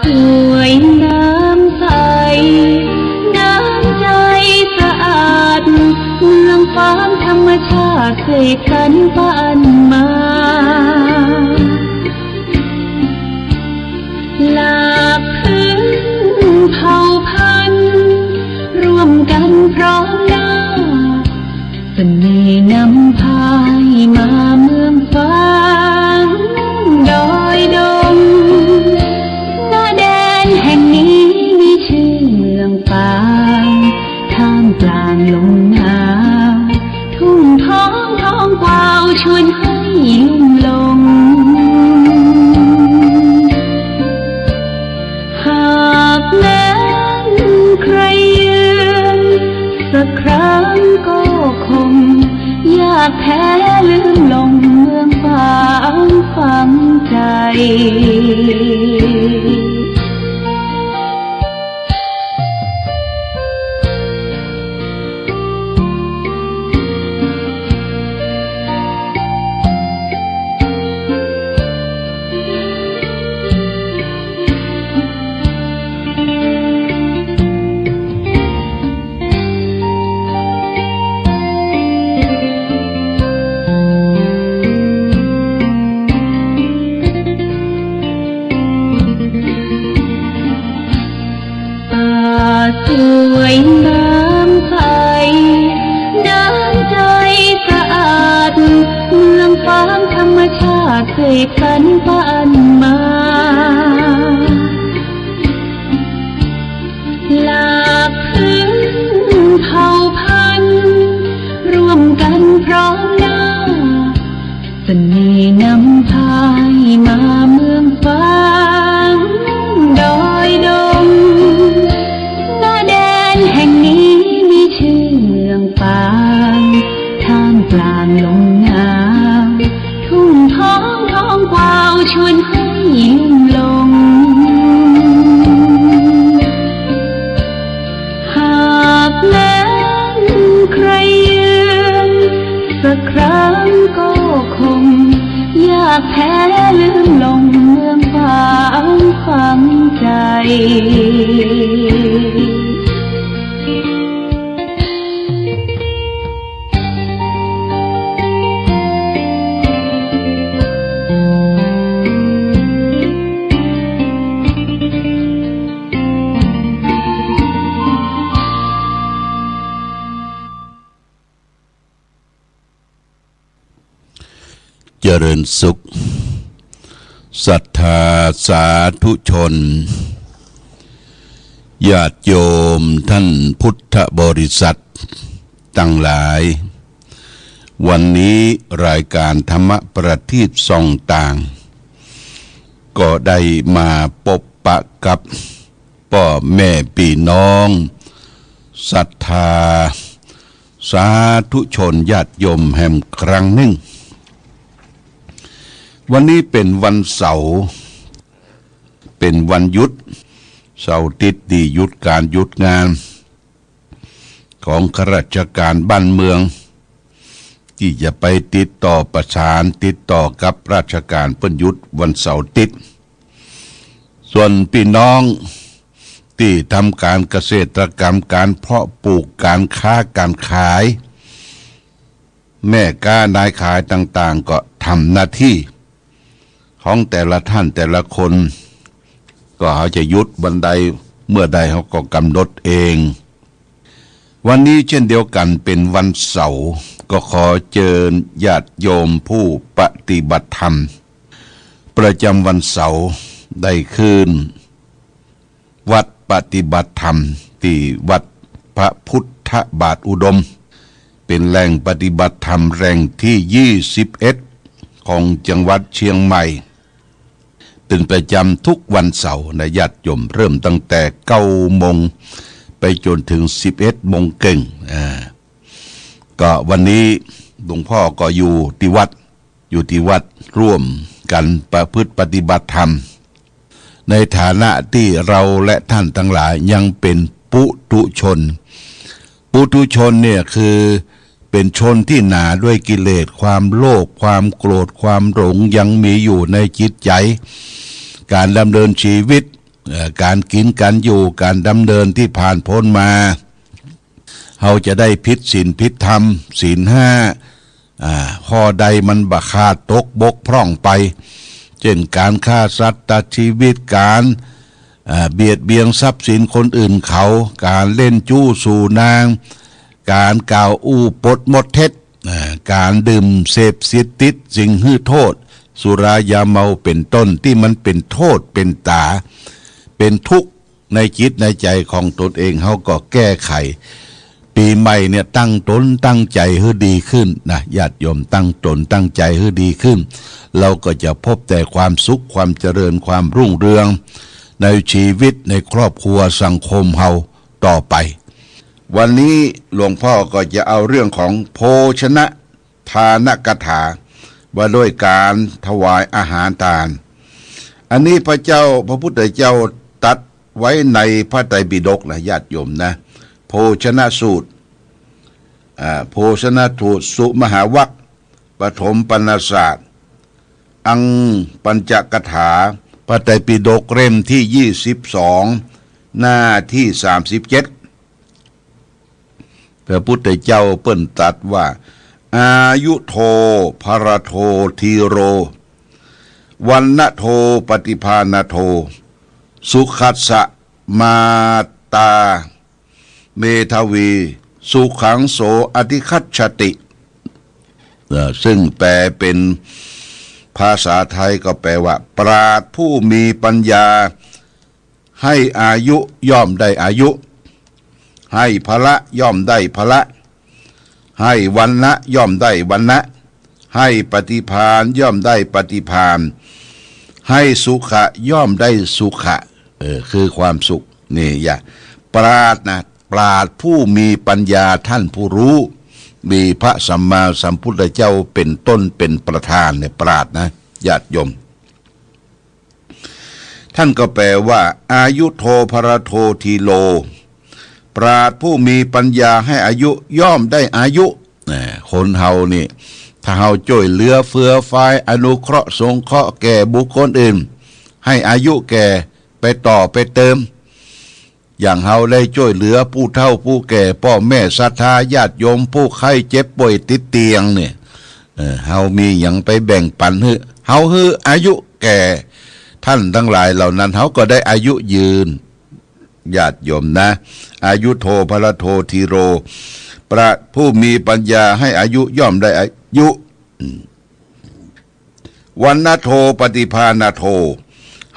สวยน้ำใสน้ำใจสะอาดเมืองฟ้าธรรมชาติเคยกันปันมาหลากพื้นเผ่าพันธุ์ร่วมกันพร้อมหน้าเสน่ห์นำพายมาเมืองฟ้าดอยดงหน้าแดนแห่งนี้มีชื่อเมืองฟ้าท่ามกลางลมหนาวทุ่งท้องกวาวชวนให้ลุ่มลงหากแม้นใครยืนสักครั้งก็คงอยากแพ้ลืมลงเมืองฟ้าฝังใจสวยน้ำใสน้ำใจสะอาดเมืองฟ้าธรรมชาติเคยกันปันมาหลากพื้นเผ่าพันธุ์ร่วมกันพร้อมหน้าเสน่ห์นำพายมาเมืองฟ้าดอยดงแห่งนี้มีชื่อเมืองฟ้าท่ามกลางลมหนาวทุ่งท้องกวาวชวนให้ลุ่มลงหากแม้นใครยืนสักครั้งก็คงอยากแพ้ลืมลงเมืองฟ้าฝังใจเจริญสุขศรัทธาสาธุชนญาติโยมท่านพุทธบริษัททั้งหลายวันนี้รายการธรรมประทีปส่องต่างก็ได้มาพบปะกับพ่อแม่พี่น้องศรัทธาสาธุชนญาติโยมแห่งครั้งหนึ่งวันนี้เป็นวันเสาร์เป็นวันหยุดเสาร์อาทิตย์ที่หยุดการหยุดงานของข้าราชการบ้านเมืองที่จะไปติดต่อประสานติดต่อกับราชการเพิ่นหยุดวันเสาร์อาทิตย์ส่วนพี่น้องที่ทำการเกษตรกรรมการเพาะปลูกการค้าการขายแม่ค้านายขายต่างๆก็ทำหน้าที่ของแต่ละท่านแต่ละคนก็เขาจะหยุดวันใดเมื่อใดเขาก็กำหนดเองวันนี้เช่นเดียวกันเป็นวันเสาร์ก็ขอเชิญญาติโยมผู้ปฏิบัติธรรมประจำวันเสาร์ได้คืนวัดปฏิบัติธรรมที่วัดพระพุทธบาทอุดมเป็นแหล่งปฏิบัติธรรมแห่งที่21ของจังหวัดเชียงใหม่เป็นประจำทุกวันเสาร์นะญาติโยมเริ่มตั้งแต่9 โมงไปจนถึง11 โมงเก่งก็วันนี้หลวงพ่อก็อยู่ที่วัดร่วมกันประพฤติปฏิบัติธรรมในฐานะที่เราและท่านทั้งหลายยังเป็นปุถุชนเนี่ยคือเป็นชนที่หนาด้วยกิเลสความโลภความโกรธความหลงยังมีอยู่ในจิตใจการดำเนินชีวิต การกินการอยู่การดำเนินที่ผ่านพ้นมาเราจะได้พิษศีลพิษธรรมศีลห้าข้อใดมันบกขาดตกบกพร่องไปเช่นการฆ่าสัตว์ตัดชีวิตการเบียดเบียนทรัพย์สินคนอื่นเขาการเล่นจู้สู่นางการกล่าวอู้ปดมดเท็จการดื่มเสพติดสิ่งหื้อโทษสุรายาเมาเป็นต้นที่มันเป็นโทษเป็นตาเป็นทุกข์ในจิตในใจของตนเองเขาก็แก้ไขปีใหม่เนี่ยตั้งตนตั้งใจให้ดีขึ้นนะญาติโยมตั้งตนตั้งใจให้ดีขึ้นเราก็จะพบแต่ความสุขความเจริญความรุ่งเรืองในชีวิตในครอบครัวสังคมเฮาต่อไปวันนี้หลวงพ่อก็จะเอาเรื่องของโภชนะทานกถาว่าด้วยการถวายอาหารทานอันนี้พระพุทธเจ้าตรัสไว้ในพระไตรปิฎกนะญาติโยมนะโภชนะสูตรโภชนะสูตรสุมหาวรรคปฐมปณศาสตร์อังปัญจกถาพระไตรปิฎกเล่มที่22หน้าที่37พระพุทธเจ้าเปิ้นตรัสว่าอายุโทภรโททีโรวันนะโทปฏิภาณโทสุขัสสะมาตาเมทวีสุขังโสอธิคัจฉติซึ่งแปลเป็นภาษาไทยก็แปลว่าปราชญ์ผู้มีปัญญาให้อายุย่อมได้อายุให้พละย่อมได้พละให้วรรณะย่อมได้วรรณะให้ปฏิภาณย่อมได้ปฏิภาณให้สุขะย่อมได้สุขะคือความสุขนี่อย่าปราชญ์นะปราชญ์ผู้มีปัญญาท่านผู้รู้มีพระสัมมาสัมพุทธเจ้าเป็นต้นเป็นประธานในปราชญ์นะญาติโยมท่านก็แปลว่าอายุโทภรโททีโลปราชญ์ผู้มีปัญญาให้อายุย่อมได้อายุคนเฮานี่ถ้าเฮาช่วยเหลือเฟื้อฟายอนุเคราะห์สงเคราะห์แก่บุคคลอื่นให้อายุแก่ไปต่อไปเติมอย่างเฮาได้ช่วยเหลือผู้เฒ่าผู้แก่พ่อแม่ศรัทธาญาติโยมผู้ไข้เจ็บป่วยติดเตียงเนี่ยเฮามีอย่างไปแบ่งปันให้เฮาให้อายุแก่ท่านทั้งหลายเหล่านั้นเฮาก็ได้อายุยืนญาติโยมนะอายุโทภรโททีโรพระผู้มีปัญญาให้อายุย่อมได้อายุวันนะโทปฏิภาณโท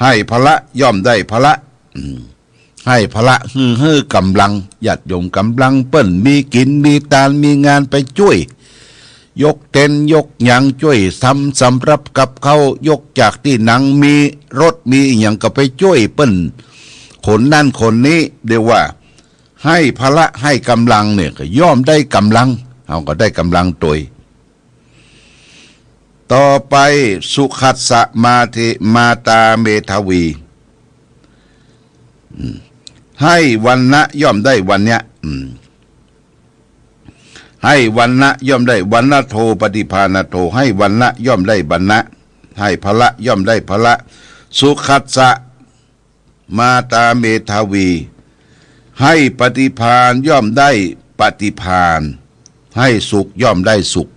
ให้พละย่อมได้พละให้พละฮือกำลังญาติโยมกำลังเปิ้นมีกินมีตานมีงานไปช่วยยกเต็นยกหยังช่วยทำสำรับกับเขายกจากที่หนังมีรถมีอย่างก็ไปช่วยเปิ้นคนนั่นคนนี้เรียกว่าให้พละให้กำลังเนี่ยก็ย่อมได้กำลังเอาก็ได้กำลังตัวต่อไปสุขัสสะมาตาเมทวีให้วันนะย่อมได้วันเนี้ยให้วันนะย่อมได้วันนะโทปฏิภาณโทให้วันนะย่อมได้วันนะให้พละย่อมได้พละสุขัสสะมาตาเมทวีให้ปฏิภาณย่อมได้ปฏิภาณให้สุขย่อมได้สุข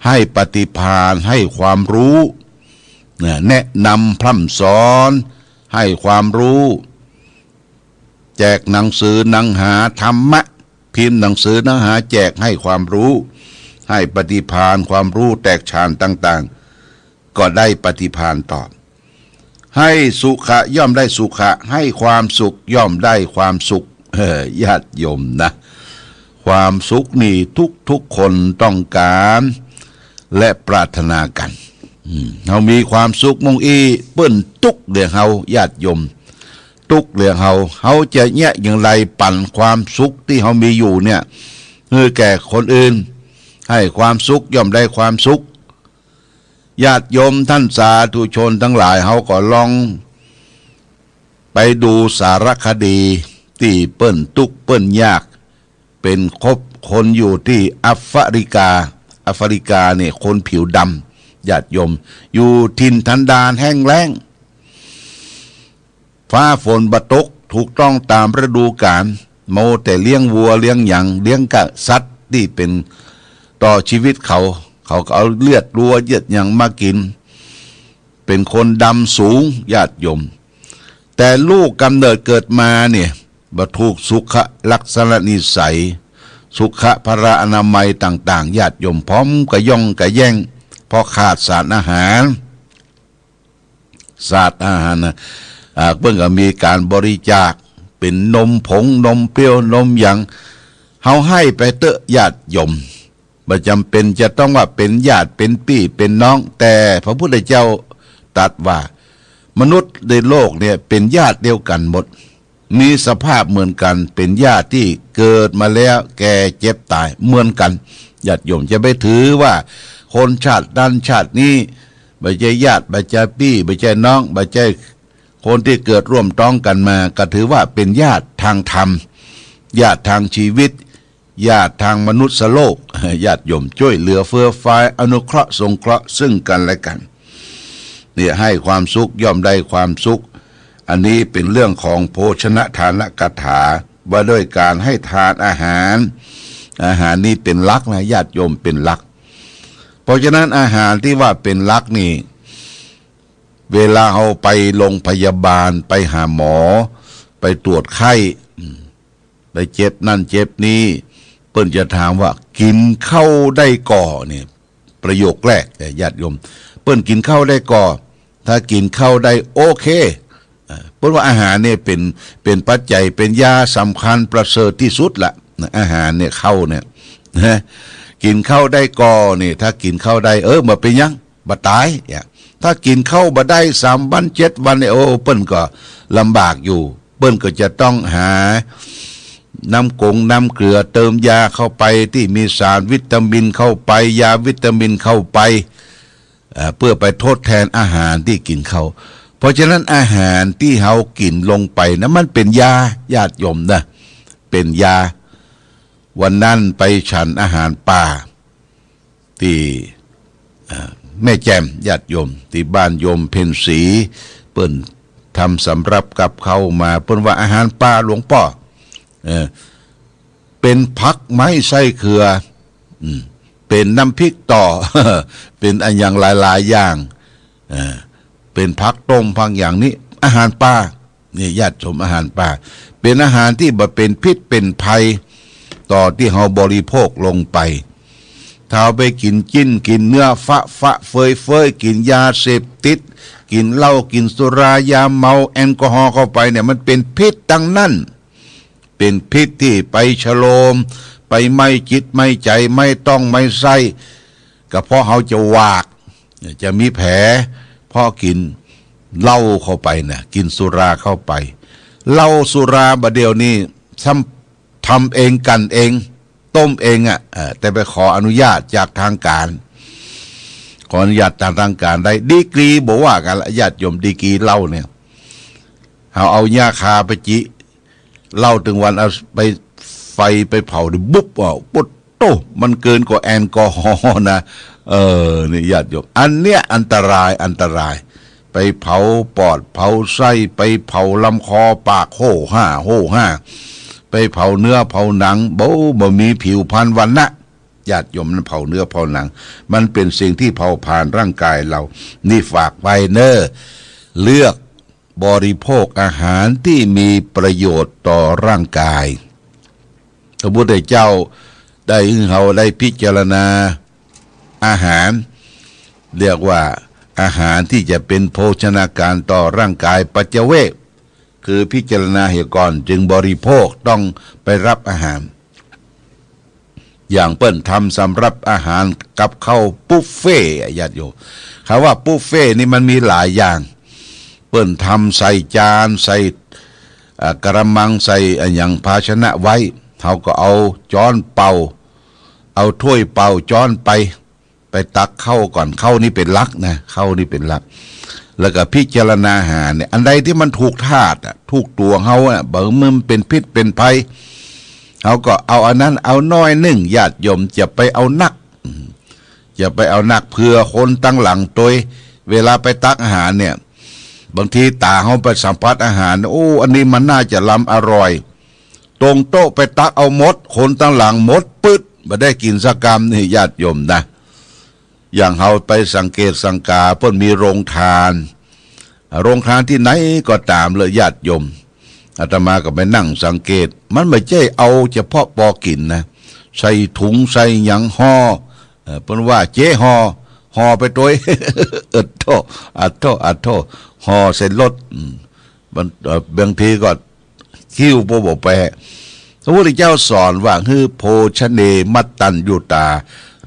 ให้ปฏิภาณให้ความรู้แนะนำพร่ำสอนให้ความรู้แจกหนังสือหนังหาธรรมะพิมพ์หนังสือหนังหาแจกให้ความรู้ให้ปฏิภาณความรู้แตกฉานต่างๆก็ได้ปฏิภาณตอบให้สุขะย่อมได้สุขะให้ความสุขย่อมได้ความสุขญาติโยมนะความสุขนี่ทุกคนต้องการและปรารถนากันเรามีความสุขมงอีเปิ้นทุกเดือเฮาญาติโยมทุกเดือเฮาจะแยะอย่างไรปั่นความสุขที่เฮามีอยู่เนี่ยให้แก่คนอื่นให้ความสุขย่อมได้ความสุขญาติโยมท่านสาธุชนทั้งหลายเฮาก็ลองไปดูสารคดีที่เปิ้นทุกข์เปิ้นยากเป็นคบคนอยู่ที่แอฟริกาเนี่ยคนผิวดำ ญาติโยมอยู่ทินทันดานแห้งแล้ง ฟ้าฝนบตกถูกต้องตามฤดูกาลโมแต่เลี้ยงวัวเลี้ยงหยังเลี้ยงกะสัตว์ที่เป็นต่อชีวิตเขาก็เอาเลือดวัวเลือดหยังมากินเป็นคนดำสูงญาติโยมแต่ลูกกำเนิดเกิดมาเนี่ยบ่ถูกสุขลักษณะนิสัยสุขภระอนามัยต่างๆญาติโยมพร้อมกะย่องกะแย่งเพราะขาดสารอาหารนะเพิ่งก็มีการบริจาคเป็นนมผงนมเปรี้ยวนมหยังเฮาให้ไปเตอะญาติโยมบ่จำเป็นจะต้องว่าเป็นญาติเป็นพี่เป็นน้องแต่พระพุทธเจ้าตรัสว่ามนุษย์ในโลกเนี่ยเป็นญาติเดียวกันหมดมีสภาพเหมือนกันเป็นญาติที่เกิดมาแล้วแก่เจ็บตายเหมือนกันญาติโยมจะไปถือว่าคนชาตินั้นชาตินี้ไม่ใช่ญาติไม่ใช่พี่ไม่ใช่น้องไม่ใช่คนที่เกิดร่วมต้องกันมาก็ถือว่าเป็นญาติทางธรรมญาติทางชีวิตญาติทางมนุษย์โลกญาติโยมช่วยเหลือเฟื้อฟ้าอนุเคราะห์สงเคราะห์ซึ่งกันและกันเนี่ยให้ความสุขย่อมได้ความสุขอันนี้เป็นเรื่องของโภชนะทานกถาว่าด้วยการให้ทานอาหารนี้เป็นหลักนะญาติโยมเป็นหลักเพราะฉะนั้นอาหารที่ว่าเป็นหลักนี่เวลาเราไปโรงพยาบาลไปหาหมอไปตรวจไข้ไปเจ็บนั่นเจ็บนี้เปิ้นจะถามว่ากินข้าวได้ก่อเนี่ยประโยคแรกแต่ญาติโยมเปิ้นกินข้าวได้ก่อถ้ากินข้าวได้โอเคเพราะว่าอาหารเนี่ยเป็นปัจจัยเป็นยาสำคัญประเสริฐที่สุดละอาหารเนี่ยข้าวเนี่ยกินข้าวได้ก่อนี่ถ้ากินข้าวได้มาเป็นยังบ่ตายถ้ากินข้าวบ่ได้3 วัน 7 วันเนี่ยเปิ้นก็ลำบากอยู่เปิ้นก็จะต้องหาน้ำเกลือเติมยาเข้าไปที่มีสารวิตามินเข้าไปยาวิตามินเข้าไปเพื่อไปทดแทนอาหารที่กินเข้าเพราะฉะนั้นอาหารที่เฮากินลงไปนะมันเป็นยาญาติโยมนะเป็นยาวันนั้นไปฉันอาหารป่าที่แม่แจ่มญาติโยมที่บ้านโยมเพ็ญศรีเปิ้นทำสำรับกับเขามาเปิ้นว่าอาหารป่าหลวงพ่อเป็นผักไม้ไส้เขือเป็นน้ำพริกต่อ เป็นอันอย่างหลายๆอย่างเป็นผักต้มพังอย่างนี้อาหารป่านี่ญาติชมอาหารป่าเป็นอาหารที่บ่เป็นพิษเป็นภัยต่อที่เฮาบริโภคลงไปถ้าไปกินกินเนื้อเฟยกินยาเสพติดกินเหล้ากินสุรายาเมาแอลกอฮอล์เข้าไปเนี่ยมันเป็นพิษทั้งนั้นเป็นพิษที่ไปฉโลมไปไม่จิตไม่ใจไม่ต้องไม่ไส้ก็เพราะเฮาจะวากจะมีแผลเพราะกินเหล้าเข้าไปนะกินสุราเข้าไปเหล้าสุราบะเดียวนี้ทำเองกันเองต้มเองแต่ไปขออนุญาตจากทางการขออนุญาตจากทางการได้ดีกรีบอกว่ากันญาติโยมดีกรีเหล้าเนี่ยเอาหญ้าคาไปจิเหล้าถึงวันเอาไปไฟไปเผาดิบุ๊บปุ๊บโตมันเกินกว่าแอลกอฮอล์นะนี่ญาติโยมอันเนี้ยอันตรายไปเผาปอดเผาไส้ไปเผาลำคอปากโห่ห้าไปเผาเนื้อเผาหนังบ่มีผิวพรรณวันนะญาติโยมนั้นเผาเนื้อเผาหนังมันเป็นสิ่งที่เผาผลาญร่างกายเรานี่ฝากไว้เนอเลือกบริโภคอาหารที่มีประโยชน์ต่อร่างกายพระพุทธเจ้าได้เราได้พิจารณาอาหารเรียกว่าอาหารที่จะเป็นโภชนาการต่อร่างกายปัจเจเวกคือพิจารณาเหตุก่อนจึงบริโภคต้องไปรับอาหารอย่างเปิ้นทำสำรับอาหารกับข้าวบุฟเฟ่ญาติโยมคำว่าบุฟเฟ่นี่มันมีหลายอย่างเปิ้นทำใส่จานใส่กระมังใส่อย่างภาชนะไว้เขาก็เอาจ้อนเป่าเอาถ้วยเป่าจ้อนไปตักเข้าก่อนเข้านี่เป็นหลักนะเข้านี่เป็นหลักแล้วก็พิจารณาอาหารเนี่ยอันใดที่มันถูกธาตุถูกตัวเขาบ่มันเป็นพิษเป็นภัยเขาก็เอาอันนั้นเอาน้อยหนึ่งญาติโยมจะไปเอานักเพื่อคนตั้งหลังตัวเวลาไปตักอาหารเนี่ย บางทีตาเขาไปสัมผัสอาหารโอ้อันนี้มันน่าจะล้ำอร่อยตรงโต๊ะไปตักเอามดคนตั้งหลังมดปึ๊ดมาได้กินสักกรรมนี่ญาติโยมนะอย่างเขาไปสังเกตสังกาเพิ่นมีโรงทานที่ไหนก็ตามเลยญาติโยมอาตมาก็ไปนั่งสังเกตมันไม่ใช่เอาเฉพาะปอกินนะใส่ถุงใส่หยังห่อเพิ่นว่าเจ๊ห่อไปตัว อัดโทห่อเสร็จรถบางทีก็คิ้วโบไปพระพุทธเจ้าสอนว่าคือโภชเนมัตตัญญูตา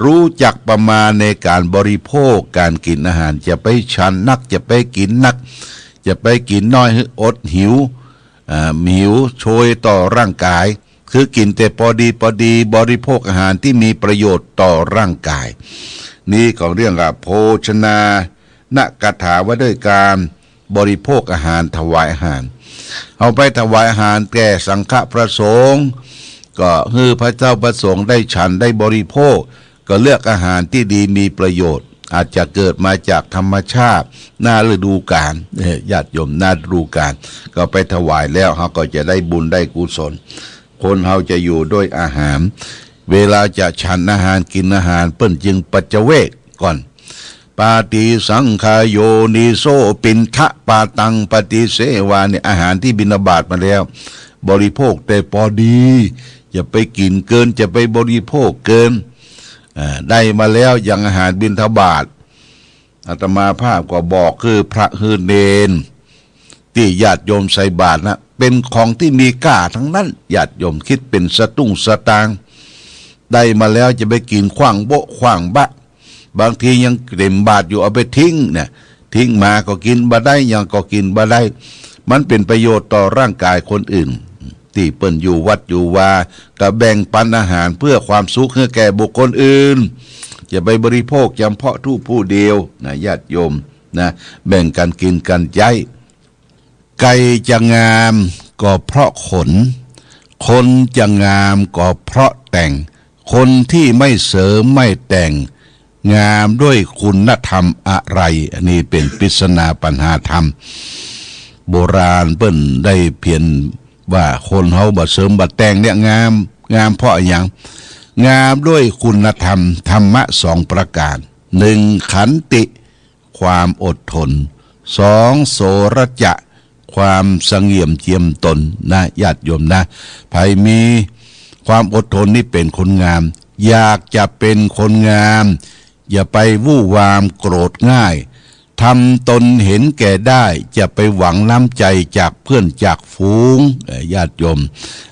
รู้จักประมาณในการบริโภคการกินอาหารจะไปชันนักจะไปกินนักจะไปกินน้อยอดหิวหิวโชยต่อร่างกายคือกินแต่พอดีบริโภคอาหารที่มีประโยชน์ต่อร่างกายนี่ของเรื่องโภชนานะกถาว่าด้วยการบริโภคอาหารถวายอาหารเอาไปถวายอาหารแก่สังฆพระสงฆ์ก็คือพระเจ้าประสงค์ได้ฉันได้บริโภคก็เลือกอาหารที่ดีมีประโยชน์อาจจะเกิดมาจากธรรมชาติหน้าฤดูกาลญาติโยมหน้าฤดูกาลก็ไปถวายแล้วเขาก็จะได้บุญได้กุศลคนเขาจะอยู่ด้วยอาหารเวลาจะฉันอาหารกินอาหารเปิ้นจึงปัจเจเวกก่อนปาติสังขายโยนิโสปินทะปาตังปฏิเสวาเนี่ยอาหารที่บิณฑบาตมาแล้วบริโภคแต่พอดีอย่าไปกินเกินจะไปบริโภคเกินได้มาแล้วอย่างอาหารบิณฑบาตอาตมาภาพก็บอกคือพระคือเนนที่ญาติโยมใส่บาตรนะเป็นของที่มีค่าทั้งนั้นญาติโยมคิดเป็นสตุ้งสตางค์ได้มาแล้วจะไปกินขว้างโบะขว้างบะบางทียังเต็มบาตรอยู่เอาไปทิ้งเนี่ยทิ้งมาก็กินบ่ได้ยังก็กินบ่ได้มันเป็นประโยชน์ต่อร่างกายคนอื่นที่เปิ้นอยู่วัดอยู่วาก็แบ่งปันอาหารเพื่อความสุขให้แก่บุคคลอื่นจะไปบริโภคเฉพาะผู้เดียวนะญาติโยมนะแบ่งกันกินกันใจไก่จะงามก็เพราะขนคนจะงามก็เพราะแต่งคนที่ไม่เสริมไม่แต่งงามด้วยคุณธรรมอะไรอันนี้เป็นปริศนาปัญหาธรรมโบราณเปิ้นได้เพียนว่าคนเฮาบ่เสริมบ่แต่งเนี่ยงามเพราะอย่างงามด้วยคุณธรรมธรรมะ2ประการ1ขันติความอดทน2โสรจะความสงเงี่ยมเจียมตนนะญาติโยมนะใครมีความอดทนนี่เป็นคนงามอยากจะเป็นคนงามอย่าไปวู่วามโกรธง่ายทำตนเห็นแก่ได้จะไปหวังน้ำใจจากเพื่อนจากฝูงญาติโยม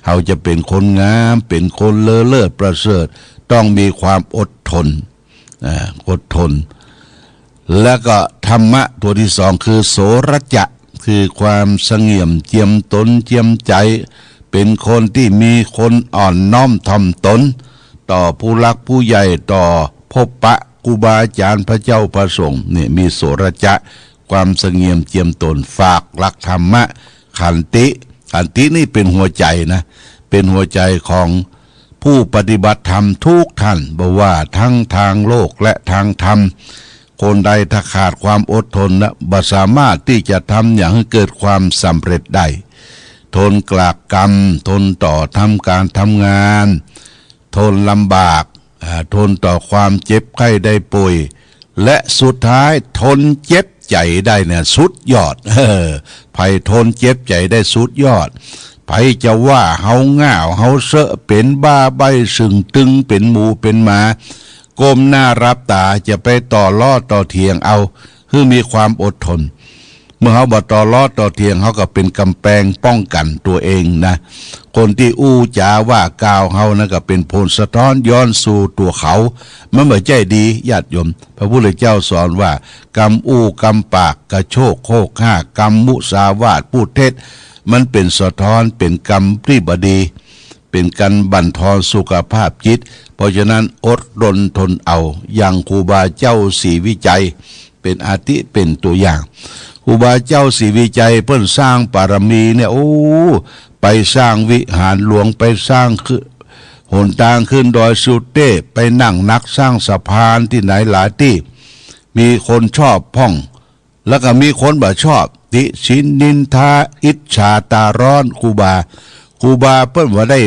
เขาจะเป็นคนงามเป็นคนเลอเลิศประเสริฐต้องมีความอดทนแล้วก็ธรรมะตัวที่2คือโสรจะคือความสงเงี่ยมเจียมตนเจียมใจเป็นคนที่มีคนอ่อนน้อมถ่อมตนต่อผู้รักผู้ใหญ่ต่อพบปะครูบาอาจารย์พระเจ้าพระสงฆ์เนี่ยมีโสรจะความสงเงี่ยมเจียมตนฝากหลักธรรมะขันตินี่เป็นหัวใจนะเป็นหัวใจของผู้ปฏิบัติธรรมทุกท่านบอกว่าทั้งทางโลกและทางธรรมคนใดถ้าขาดความอดทนนะบ่สามารถที่จะทำอย่างให้เกิดความสำเร็จได้ทนกลากกรรมทนต่อทำการทำงานทนลำบากทนต่อความเจ็บไข้ได้ป่วยและสุดท้ายทนเจ็บใจได้เนี่ยสุดยอดไผทนเจ็บใจได้สุดยอดไผจะว่าเฮาง่าวเฮาเสอะเป็นบ้าใบสึงตึงเป็นหมูเป็นหมาก้มหน้ารับตาจะไปต่อล้อต่อเถียงเอาคือมีความอดทนเมื่อเขาบ่ต่อล้อต่อเถียงเขาก็เป็นกำแพงป้องกันตัวเองนะคนที่อู้จาว่ากล่าวเขานะก็เป็นผลสะท้อนย้อนสู่ตัวเขามันไม่ใจดีญาติโยมพระพุทธเจ้าสอนว่ากรรมอู้กรรมปากกระโชกโคกห้ากรรมมุสาวาทพูดเท็จมันเป็นสะท้อนเป็นกรรมปริบดีเป็นการบั่นทอนสุขภาพจิตเพราะฉะนั้นอดรนทนเอาอย่างครูบาเจ้าศรีวิจัยเป็นอาทิเป็นตัวอย่างครูบาเจ้าศรีวิจัยเพิ่นสร้างปารมีเนี่ยไปสร้างวิหารหลวงไปสร้างคือหนทางขึ้นดอยสุเทพไปนั่งนักสร้างสะพานที่ไหนหลายที่มีคนชอบพ่องแล้วก็มีคนบ่ชอบ ติชินนินทาอิจฉาตาร้อนครูบาเพิ่นว่าได้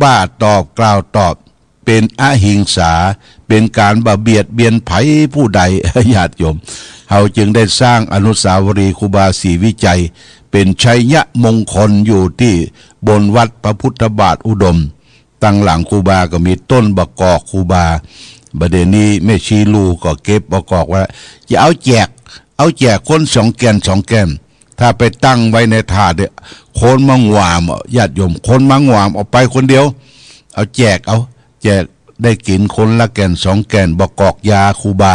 บ้าตอบกล่าวตอบเป็นอหิงสาเป็นการบเบียดเบียนไผผู้ใด ญาติโยมเฮาจึงได้สร้างอนุสาวรีย์ครูบาศรีวิจัยเป็นชัยยะมงคลอยู่ที่บนวัดพระพุทธบาทอุดมตั้งหลังครูบาก็มีต้นบกอกครูบาประเด็นนี้แม่ชีลูก็เก็บบกอกว่าอย่าเอาแจกคน2 แก่นถ้าไปตั้งไว้ในถาดเนี่ยคนมังวามญาติโยมคนมังวามเอาไปคนเดียวเอาแจกได้กินคนละแก่น2 แก่นบกอกยาครูบา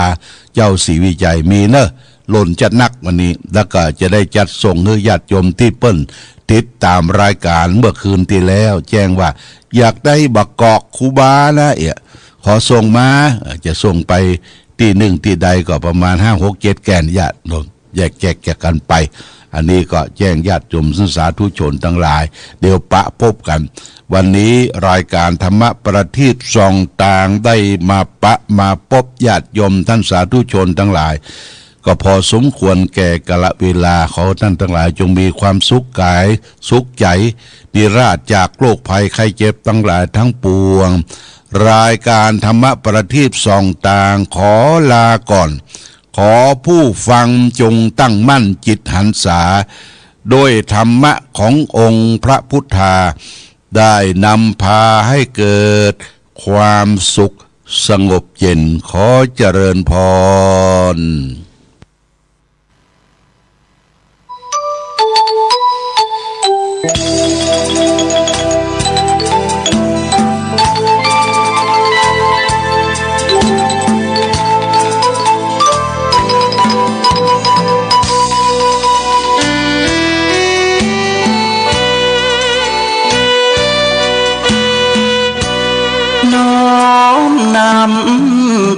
เจ้าศรีวิจัยมีเนอะหล่นจัดนักวันนี้แล้วก็จะได้จัดส่งให้ญาติโยมที่เปิ้นติดตามรายการเมื่อคืนที่แล้วแจ้งว่าอยากได้บกอกครูบานะขอส่งมาจะส่งไปที่หนึ่งที่ใดก็ประมาณ5 6 7 แก่นญาติโยมแยกกันไปอันนี้ก็แจ้งญาติโยมสาธุชนทั้งหลายเดี๋ยวปะพบกันวันนี้รายการธรรมะประทีปส่องต่างได้มาพบญาติโยมท่านสาธุชนทั้งหลายก็พอสมควรแก่กาลเวลาขอท่านทั้งหลายจงมีความสุขกายสุขใจนิราศจากโรคภัยไข้เจ็บทั้งหลายทั้งปวงรายการธรรมะประทีปส่องต่างขอลาก่อนขอผู้ฟังจงตั้งมั่นจิตหันษาโดยธรรมะขององค์พระพุทธาได้นำพาให้เกิดความสุขสงบเย็นขอเจริญพร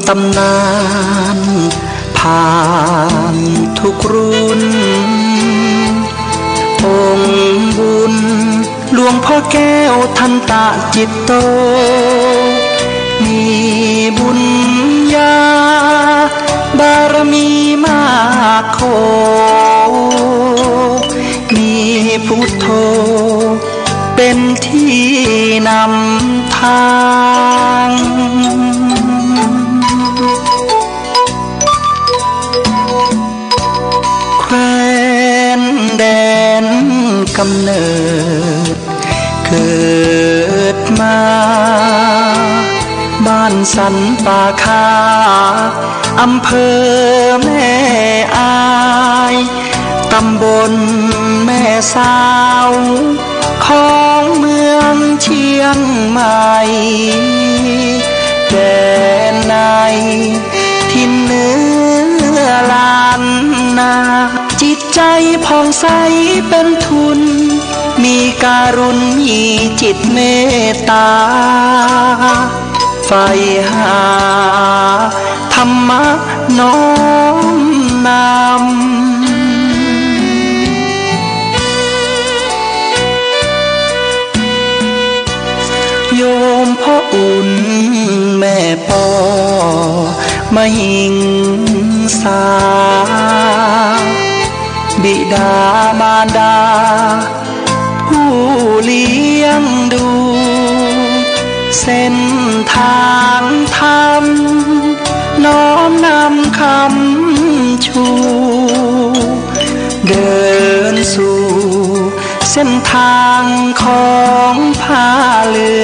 ตำนานผ่านทุกรุ่นองค์บุญหลวงพ่อแก้วทันตะจิตโตมีบุญญาบารมีมากโขมีพุทโธเป็นที่นำทางแคว้นแดนกำเนิดเกิดมาบ้านสันป่าคาอำเภอแม่อายตำบลแม่สาวของเมืองเชียงใหม่แดนในทินเนื้อลานนาจิตใจผ่องใสเป็นทุนมีการุณมีจิตเมตตาใฝ่หาธรรมะน้อมนำโยมพ่ออุ่นแม่ปอมาหิงสาบิดามารดาผู้เลี้ยงดูเส้นทางธรรมน้อมนำคำชูเดินสู่เส้นทางของผ้าเหลื